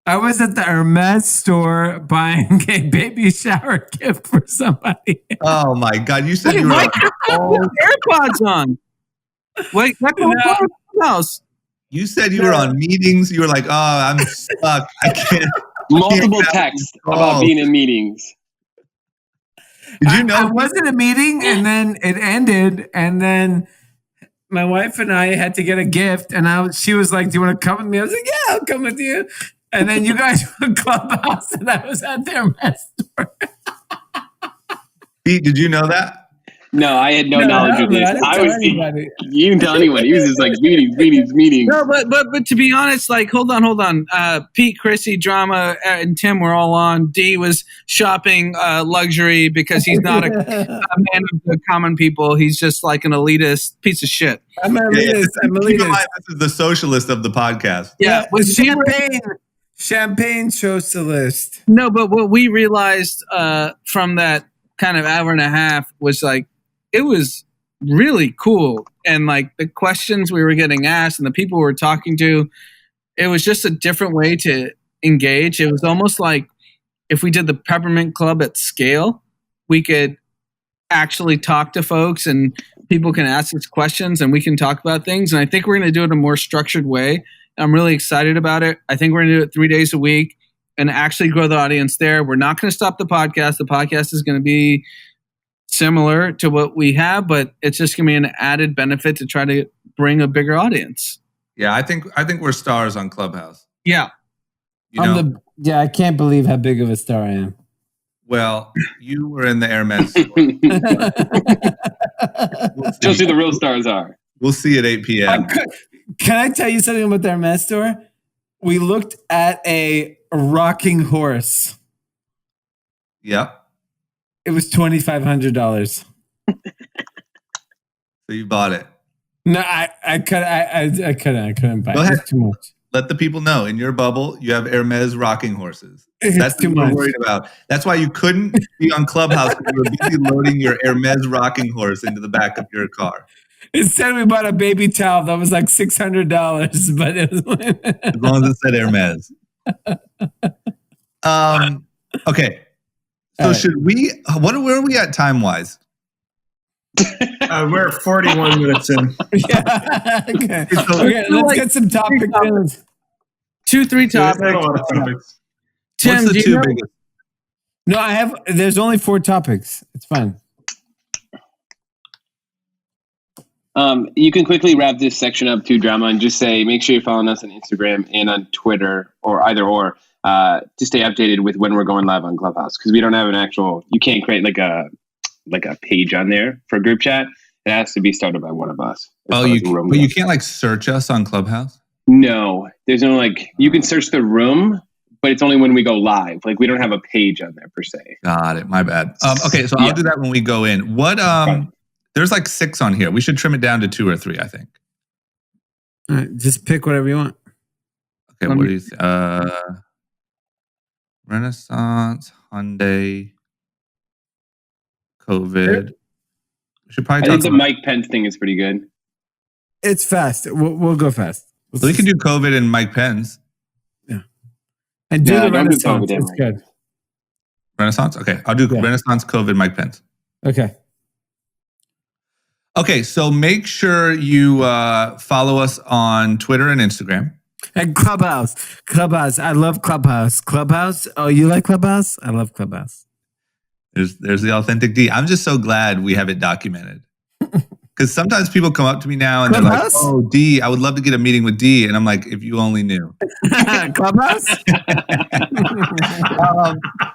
I was at the Hermes store buying a baby shower gift for somebody. Oh my God! You said you were on AirPods on. Wait, Clubhouse. You said you were on meetings. You were like, "Oh, I'm stuck. I can't." Multiple texts about being in meetings. Did you know? I was in a meeting and then it ended, and then my wife and I had to get a gift, and she was like, "Do you want to come with me?" I was like, "Yeah, I'll come with you." And then you guys were at Clubhouse, and I was at their mess store. Pete, did you know that? No, I had no knowledge of this. I didn't tell anybody. You didn't tell anyone. He was just like meetings. No, but to be honest, like, hold on. Pete, Chrissy, Drama, and Tim were all on. Dee was shopping luxury because he's not a man of the common people. He's just like an elitist piece of shit. I'm an elitist. Keep in mind, this is the socialist of the podcast. Yeah, with champagne socialist. No, but what we realized from that kind of hour and a half was like, it was really cool. And like the questions we were getting asked and the people we were talking to, it was just a different way to engage. It was almost like if we did the Peppermint Club at scale, we could actually talk to folks and people can ask us questions and we can talk about things. And I think we're going to do it in a more structured way. I'm really excited about it. I think we're going to do it 3 days a week and actually grow the audience there. We're not going to stop the podcast. The podcast is going to be similar to what we have, but it's just going to be an added benefit to try to bring a bigger audience. Yeah, I think we're stars on Clubhouse. Yeah. You know? I can't believe how big of a star I am. Well, you were in the Hermes store. Shows who the real stars are. We'll see at 8 p.m. Can I tell you something about the Hermes store? We looked at a rocking horse. Yep. It was $2,500. So you bought it. No, I couldn't buy it. Go ahead. It's too much. Let the people know in your bubble you have Hermes rocking horses. That's too what we're much. worried about. That's why you couldn't be on Clubhouse because you were busy loading your Hermes rocking horse into the back of your car. Instead, we bought a baby towel that was like $600, but it was As long as it said Hermes. Okay. So should we? Where are we at time wise? We're 41 minutes in. Yeah. Okay. Let's get some topics. 2-3 There's not a topics. lot of topics. Tim, What's the do you two know- biggest? No, there's only 4 topics. It's fine. You can quickly wrap this section up to Drama and just say, make sure you're following us on Instagram and on Twitter or either or to stay updated with when we're going live on Clubhouse. Because we don't have an actual, you can't create like a page on there for a group chat. It has to be started by one of us. Oh, but you can't like search us on Clubhouse? No, there's no you can search the room, but it's only when we go live. Like we don't have a page on there per se. Got it. My bad. Okay, so I'll do that when we go in. What? There's like 6 on here. We should trim it down to 2 or 3, I think. All right, just pick whatever you want. Okay, what do you think? Renaissance, Hyundai, COVID. We should probably I talk think the about Mike Pence thing is pretty good. It's fast. We'll go fast. So we can do COVID and Mike Pence. Yeah. And do No, the don't do Renaissance. COVID, It's Mike. good. Renaissance? Okay, I'll do Renaissance, COVID, Mike Pence. Okay. Okay, so make sure you follow us on Twitter and Instagram. And Clubhouse. I love Clubhouse. Clubhouse. Oh, you like Clubhouse? I love Clubhouse. There's the authentic D. I'm just so glad we have it documented. Because sometimes people come up to me now and Clubhouse? they're like, "Oh, D, I would love to get a meeting with D." And I'm like, "If you only knew." Clubhouse?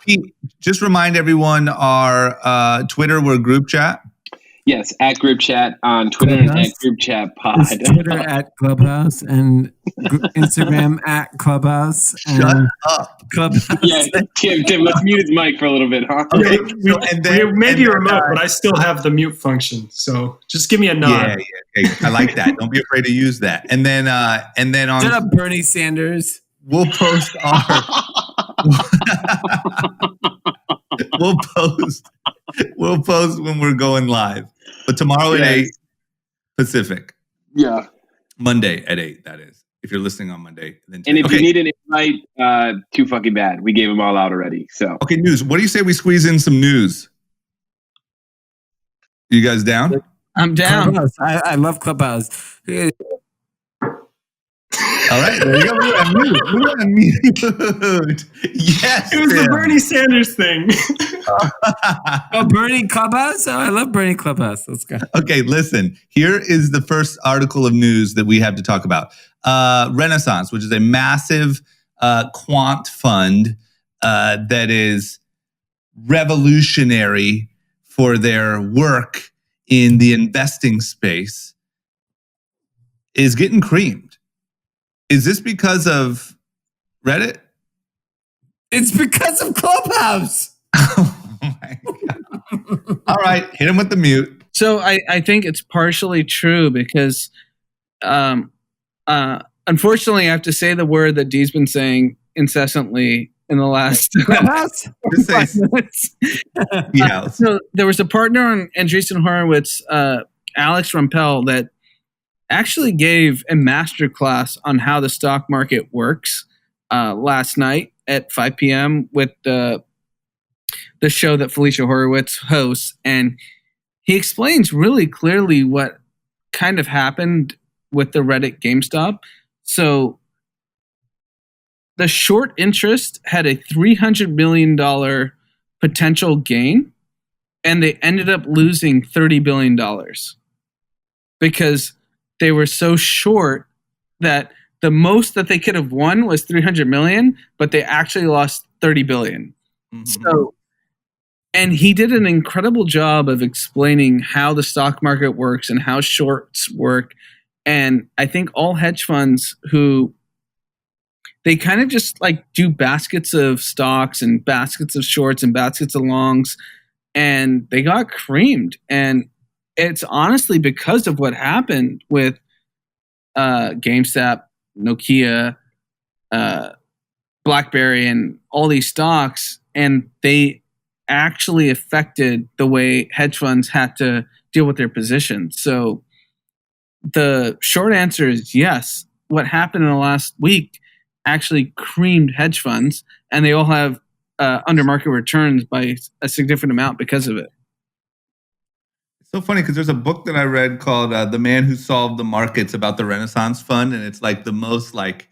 Pete, just remind everyone our Twitter, we're group chat. Yes, at group chat on Twitter and at group chat pod. It's Twitter at Clubhouse and Instagram at Clubhouse. Shut up. Clubhouse. Yeah, Tim, let's mute his mic for a little bit, huh? Okay, We may be remote, but I still have the mute function. So just give me a nod. Yeah. I like that. Don't be afraid to use that. And then on Shut up, Bernie Sanders. we'll post our we'll post when we're going live. But tomorrow at 8 Pacific. Yeah. Monday at 8, that is. If you're listening on Monday. Then And if you need an invite, too fucking bad. We gave them all out already. So Okay, news. What do you say we squeeze in some news? You guys down? I'm down. Clubhouse. I love Clubhouse. All right, there you go. We're on mute. Yes, It was the Bernie Sanders thing. Oh, Bernie Clubhouse? Oh, I love Bernie Clubhouse. Let's go. Okay, listen. Here is the first article of news that we have to talk about. Renaissance, which is a massive quant fund that is revolutionary for their work in the investing space, is getting creamed. Is this because of Reddit? It's because of Clubhouse. Oh my God. All right, hit him with the mute. So I think it's partially true because, unfortunately, I have to say the word that Dee's been saying incessantly in the last 5 minutes. Yeah. So there was a partner on Andreessen Horowitz, Alex Rumpel, that actually gave a masterclass on how the stock market works last night at 5 p.m. with the show that Felicia Horowitz hosts. And he explains really clearly what kind of happened with the Reddit GameStop. So the short interest had a $300 million potential gain, and they ended up losing $30 billion because they were so short that the most that they could have won was 300 million, but they actually lost 30 billion. Mm-hmm. So, and he did an incredible job of explaining how the stock market works and how shorts work. And I think all hedge funds who they kind of just like do baskets of stocks and baskets of shorts and baskets of longs, and they got creamed. And it's honestly because of what happened with GameStop, Nokia, BlackBerry, and all these stocks, and they actually affected the way hedge funds had to deal with their positions. So the short answer is yes. What happened in the last week actually creamed hedge funds, and they all have under market returns by a significant amount because of it. So funny because there's a book that I read called The Man Who Solved the Markets about the Renaissance Fund. And it's like the most like,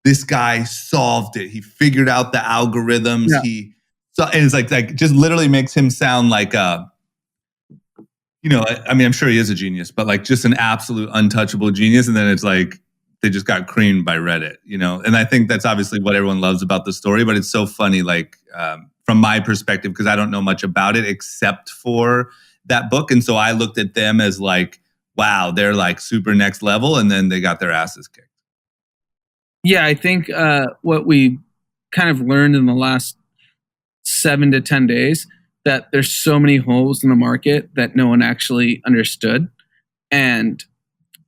this guy solved it. He figured out the algorithms. Yeah. And it's like just literally makes him sound like, I mean, I'm sure he is a genius, but like just an absolute untouchable genius. And then it's like, they just got creamed by Reddit, And I think that's obviously what everyone loves about the story, but it's so funny, like from my perspective, because I don't know much about it except for that book. And so I looked at them as like, wow, they're like super next level. And then they got their asses kicked. Yeah, I think what we kind of learned in the last 7 to 10 days, that there's so many holes in the market that no one actually understood. And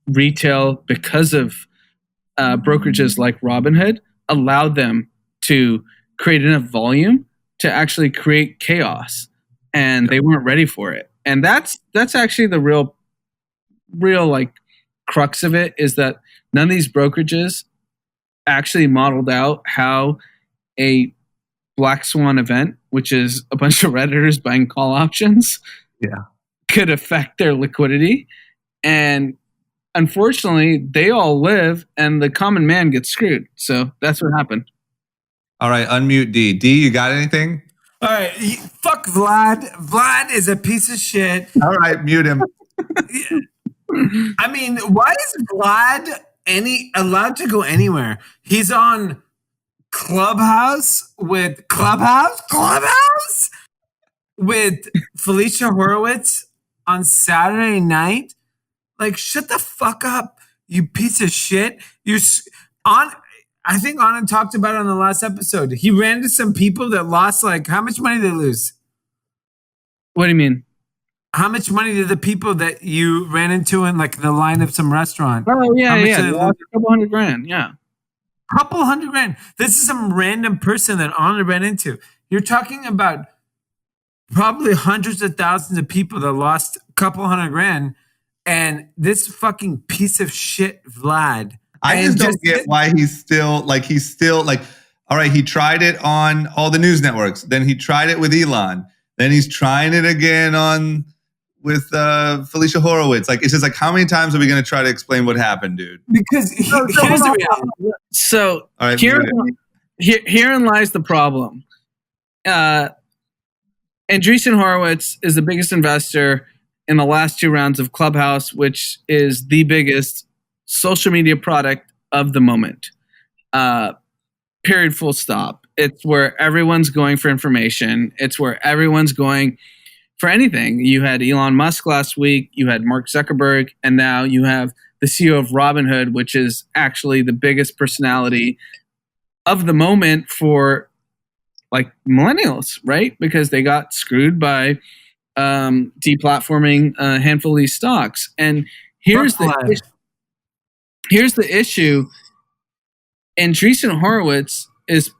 retail, because of brokerages like Robinhood, allowed them to create enough volume to actually create chaos. And they weren't ready for it. And that's actually the real like crux of it, is that none of these brokerages actually modeled out how a black swan event, which is a bunch of Redditors buying call options, could affect their liquidity. And unfortunately, they all live, and the common man gets screwed. So that's what happened. All right, unmute D. D, you got anything? All right, fuck Vlad. Vlad is a piece of shit. All right, mute him. I mean, why is Vlad allowed to go anywhere? He's on Clubhouse with Felicia Horowitz on Saturday night. Like, shut the fuck up, you piece of shit. I think Anand talked about it on the last episode. He ran into some people that lost, like, how much money did they lose? What do you mean? How much money did the people that you ran into in, like, the line of some restaurant? Oh, yeah. A couple $100,000, yeah. Couple $100,000. This is some random person that Anand ran into. You're talking about probably hundreds of thousands of people that lost a couple $100,000, and this fucking piece of shit, Vlad. I just don't get why he's still like, all right, he tried it on all the news networks. Then he tried it with Elon. Then he's trying it again on Felicia Horowitz. Like, it's just like, how many times are we going to try to explain what happened, dude? Because here's the reality. So All right, herein lies the problem. Andreessen Horowitz is the biggest investor in the last 2 rounds of Clubhouse, which is the biggest social media product of the moment. Period, full stop. It's where everyone's going for information. It's where everyone's going for anything. You had Elon Musk last week. You had Mark Zuckerberg. And now you have the CEO of Robinhood, which is actually the biggest personality of the moment for like millennials, right? Because they got screwed by deplatforming a handful of these stocks. And here's the issue. Andreessen Horowitz is,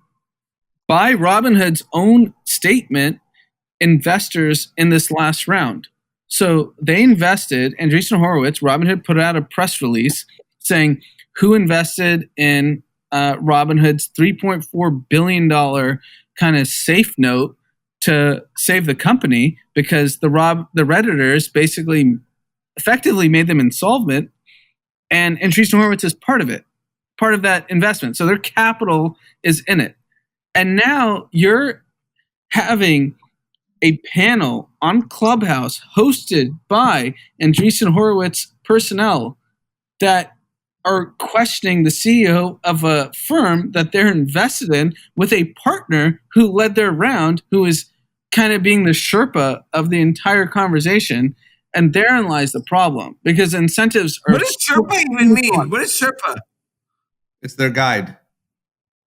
by Robinhood's own statement, investors in this last round. So they invested, Andreessen Horowitz, Robinhood put out a press release saying who invested in Robinhood's $3.4 billion kind of safe note to save the company, because the Redditors basically effectively made them insolvent, and Andreessen Horowitz is part of it, part of that investment. So their capital is in it. And now you're having a panel on Clubhouse hosted by Andreessen Horowitz personnel that are questioning the CEO of a firm that they're invested in, with a partner who led their round, who is kind of being the Sherpa of the entire conversation. And therein lies the problem, because incentives are... What does Sherpa even mean? What is Sherpa? It's their guide.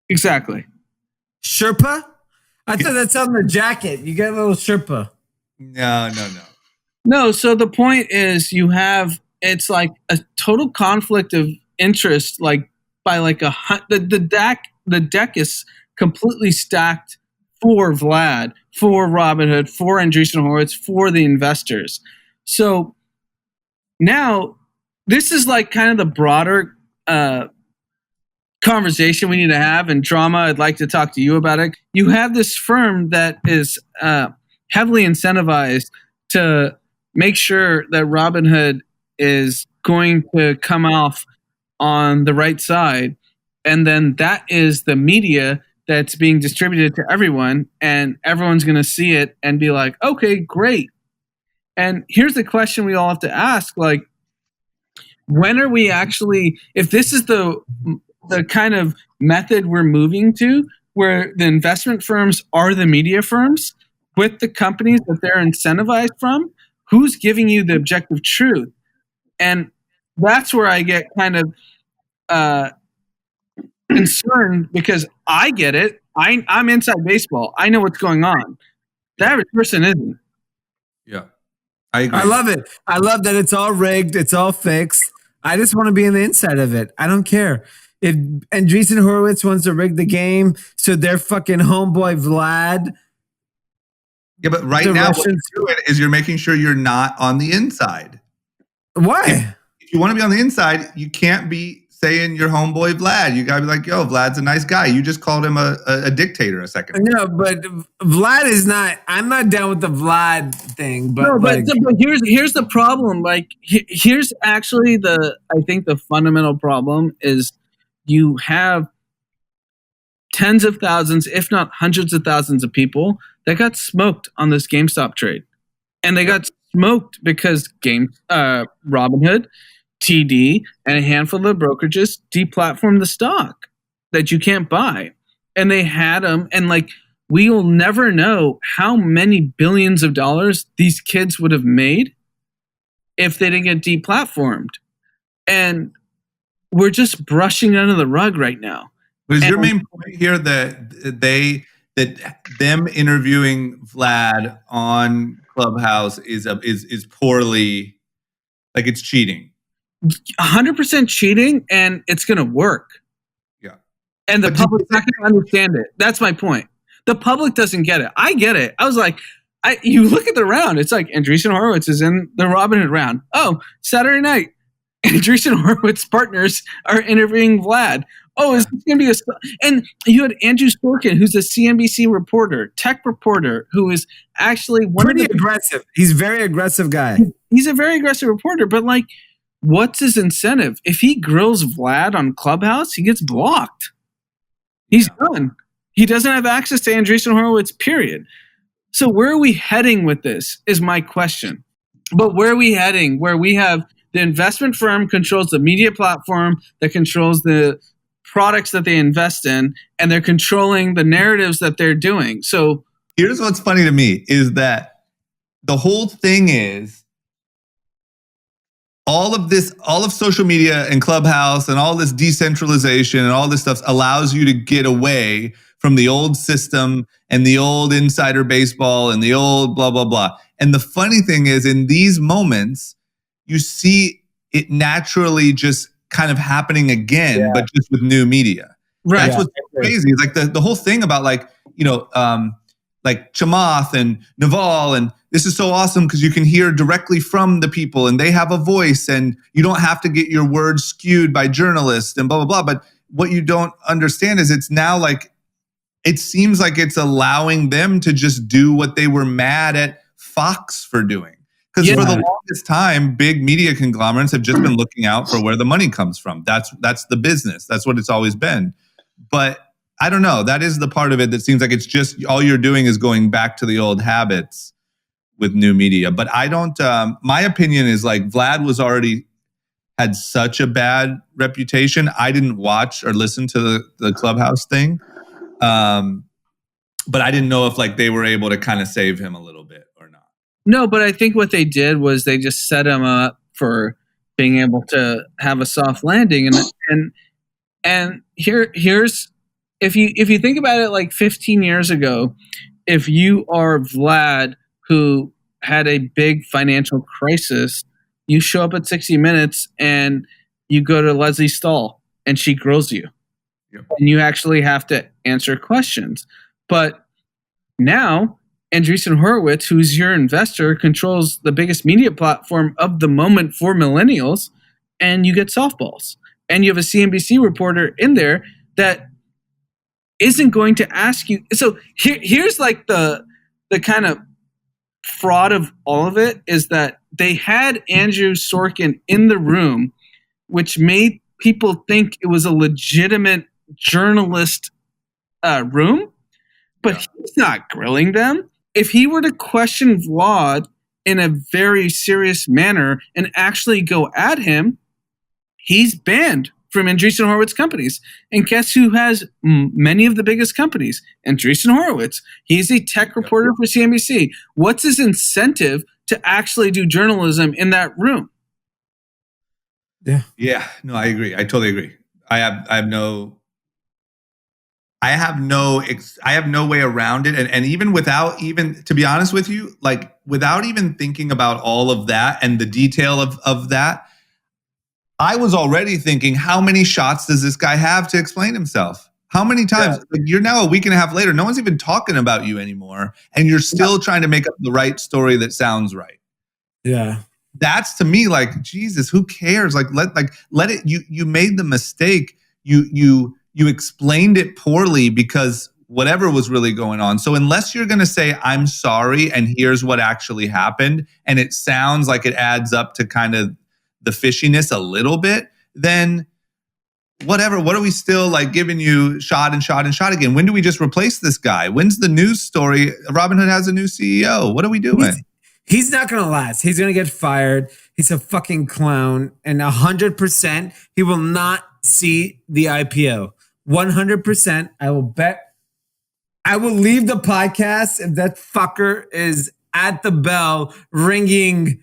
Exactly. Sherpa? I thought that's on the jacket. You get a little Sherpa. No. No, so the point is it's like a total conflict of interest, like by like the deck is completely stacked for Vlad, for Robinhood, for Andreessen Horowitz, for the investors. So now this is like kind of the broader conversation we need to have, and Drama, I'd like to talk to you about it. You have this firm that is heavily incentivized to make sure that Robinhood is going to come off on the right side, and then that is the media that's being distributed to everyone, and everyone's going to see it and be like, okay, great. And here's the question we all have to ask, like, when are we actually, if this is the kind of method we're moving to, where the investment firms are the media firms with the companies that they're incentivized from, who's giving you the objective truth? And that's where I get kind of concerned, because I get it. I'm inside baseball. I know what's going on. The average person isn't. Yeah, I agree. I love it. I love that it's all rigged. It's all fixed. I just want to be on the inside of it. I don't care. If Andreessen Horowitz wants to rig the game so their fucking homeboy Vlad... Yeah, but right now what you're doing is you're making sure you're not on the inside. Why? If you want to be on the inside, you can't be saying your homeboy Vlad. You got to be like, yo, Vlad's a nice guy. You just called him a dictator a second ago. No, but Vlad is not... I'm not down with the Vlad thing. But, no, but here's the problem. Like, here's actually I think the fundamental problem is you have tens of thousands, if not hundreds of thousands of people that got smoked on this GameStop trade. And they got smoked because Robinhood, TD, and a handful of brokerages deplatformed the stock that you can't buy. And they had them, and like, we'll never know how many billions of dollars these kids would have made if they didn't get deplatformed. And we're just brushing under the rug right now. But is your main point here that them interviewing Vlad on Clubhouse is poorly, like, it's cheating? 100% cheating, and it's going to work. Yeah. And the public's not going to understand it. That's my point. The public doesn't get it. I get it. I was like, you look at the round, it's like Andreessen Horowitz is in the Robinhood round. Oh, Saturday night, Andreessen Horowitz partners are interviewing Vlad. Oh, is this going to be and you had Andrew Sorkin, who's a CNBC reporter, tech reporter, who is actually pretty aggressive. He's a very aggressive guy. He's a very aggressive reporter, but like, what's his incentive? If he grills Vlad on Clubhouse, he gets blocked. He's done. He doesn't have access to Andreessen Horowitz, period. So where are we heading with this is my question. But where are we heading? Where we have the investment firm controls the media platform that controls the products that they invest in, and they're controlling the narratives that they're doing. So here's what's funny to me is that the whole thing is all of social media and Clubhouse and all this decentralization and all this stuff allows you to get away from the old system and the old insider baseball and the old blah, blah, blah. And the funny thing is in these moments, you see it naturally just kind of happening again, but just with new media. Right. That's what's crazy. It's like the whole thing about like Chamath and Naval, and this is so awesome because you can hear directly from the people and they have a voice and you don't have to get your words skewed by journalists and blah, blah, blah. But what you don't understand is it's now like, it seems like it's allowing them to just do what they were mad at Fox for doing. Because for the longest time, big media conglomerates have just been looking out for where the money comes from. That's the business. That's what it's always been. But I don't know. That is the part of it that seems like it's just all you're doing is going back to the old habits with new media. But I don't, my opinion is like Vlad was already had such a bad reputation. I didn't watch or listen to the Clubhouse thing. But I didn't know if like they were able to kind of save him a little bit or not. No, but I think what they did was they just set him up for being able to have a soft landing. And here's if you think about it, like 15 years ago, if you are Vlad who had a big financial crisis, you show up at 60 Minutes and you go to Leslie Stahl and she grills you. Yep. And you actually have to answer questions. But now Andreessen Horowitz, who's your investor, controls the biggest media platform of the moment for millennials, and you get softballs. And you have a CNBC reporter in there that isn't going to ask you. So here's like the kind of fraud of all of it is that they had Andrew Sorkin in the room, which made people think it was a legitimate journalist room, but he's not grilling them. If he were to question Vlad in a very serious manner and actually go at him, he's banned from Andreessen Horowitz companies. And guess who has many of the biggest companies? Andreessen Horowitz. He's a tech reporter for CNBC. What's his incentive to actually do journalism in that room? Yeah. No, I agree. I totally agree. I have no way around it. And even without even, to be honest with you, like without even thinking about all of that and the detail of that, I was already thinking, how many shots does this guy have to explain himself? How many times? Like, you're now a week and a half later. No one's even talking about you anymore. And you're still trying to make up the right story that sounds right. Yeah. That's to me like, Jesus, who cares? Like, let it, you made the mistake. You explained it poorly because whatever was really going on. So unless you're going to say, I'm sorry, and here's what actually happened, and it sounds like it adds up to kind of the fishiness a little bit, then whatever. What are we still like giving you shot again? When do we just replace this guy? When's the news story? Robinhood has a new CEO. What are we doing? He's not going to last. He's going to get fired. He's a fucking clown. And 100%, he will not see the IPO. 100%. I will bet. I will leave the podcast if that fucker is at the bell ringing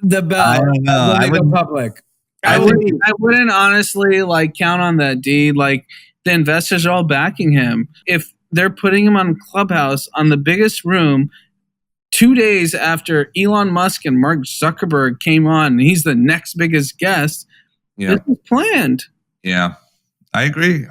the bell. I don't know. I wouldn't. Public. I wouldn't honestly like count on that, D. Like the investors are all backing him. If they're putting him on Clubhouse on the biggest room 2 days after Elon Musk and Mark Zuckerberg came on, and he's the next biggest guest. This is planned. Yeah, I agree.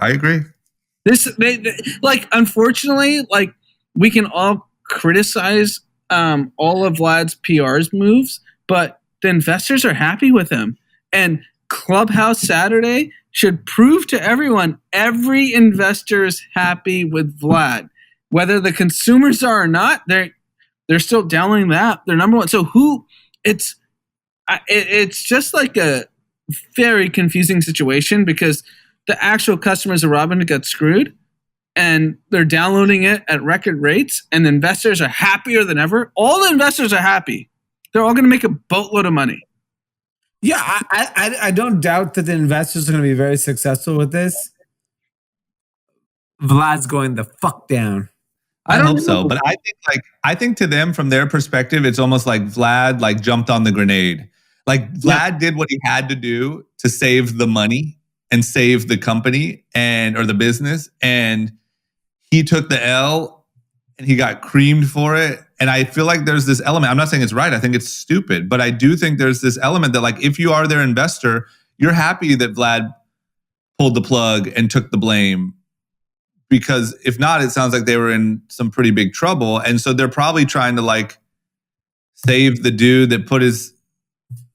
Unfortunately, like we can all criticize all of Vlad's PR's moves, but the investors are happy with him. And Clubhouse Saturday should prove to everyone every investor is happy with Vlad. Whether the consumers are or not, they're still downloading the app. They're number one. So it's just like a very confusing situation because the actual customers of Robinhood got screwed and they're downloading it at record rates and the investors are happier than ever. All the investors are happy. They're all going to make a boatload of money. Yeah, I don't doubt that the investors are going to be very successful with this. Vlad's going the fuck down. I hope so, but I think to them, from their perspective, it's almost like Vlad like jumped on the grenade. Like Vlad did what he had to do to save the money and save the company or the business, and he took the L and he got creamed for it. And I feel like there's this element. I'm not saying it's right. I think it's stupid, but I do think there's this element that like if you are their investor, you're happy that Vlad pulled the plug and took the blame. Because if not, it sounds like they were in some pretty big trouble. And so they're probably trying to like save the dude that put his,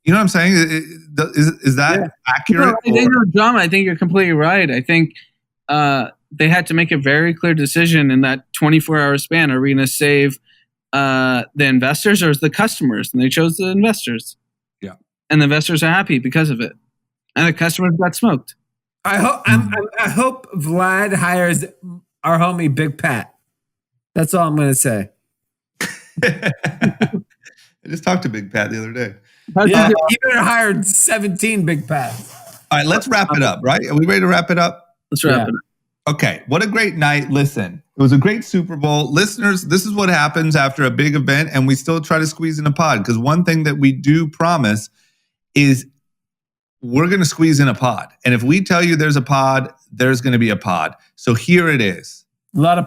you know what I'm saying? Is that accurate? No, I think no drama. I think you're completely right. I think they had to make a very clear decision in that 24-hour span. Are we going to save the investors or the customers? And they chose the investors. Yeah. And the investors are happy because of it. And the customers got smoked. I hope Vlad hires our homie Big Pat. That's all I'm going to say. I just talked to Big Pat the other day. Yeah, he better hire 17 Big Pats. All right, let's wrap it up, right? Are we ready to wrap it up? Let's wrap it up. Okay, what a great night. Listen, it was a great Super Bowl. Listeners, this is what happens after a big event, and we still try to squeeze in a pod, because one thing that we do promise is we're going to squeeze in a pod. And if we tell you there's a pod, there's going to be a pod. So here it is. A lot of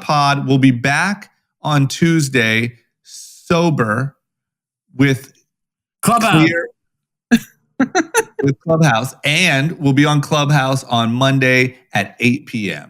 pod. We'll be back on Tuesday, sober, with Clubhouse. with Clubhouse. And we'll be on Clubhouse on Monday at 8 p.m.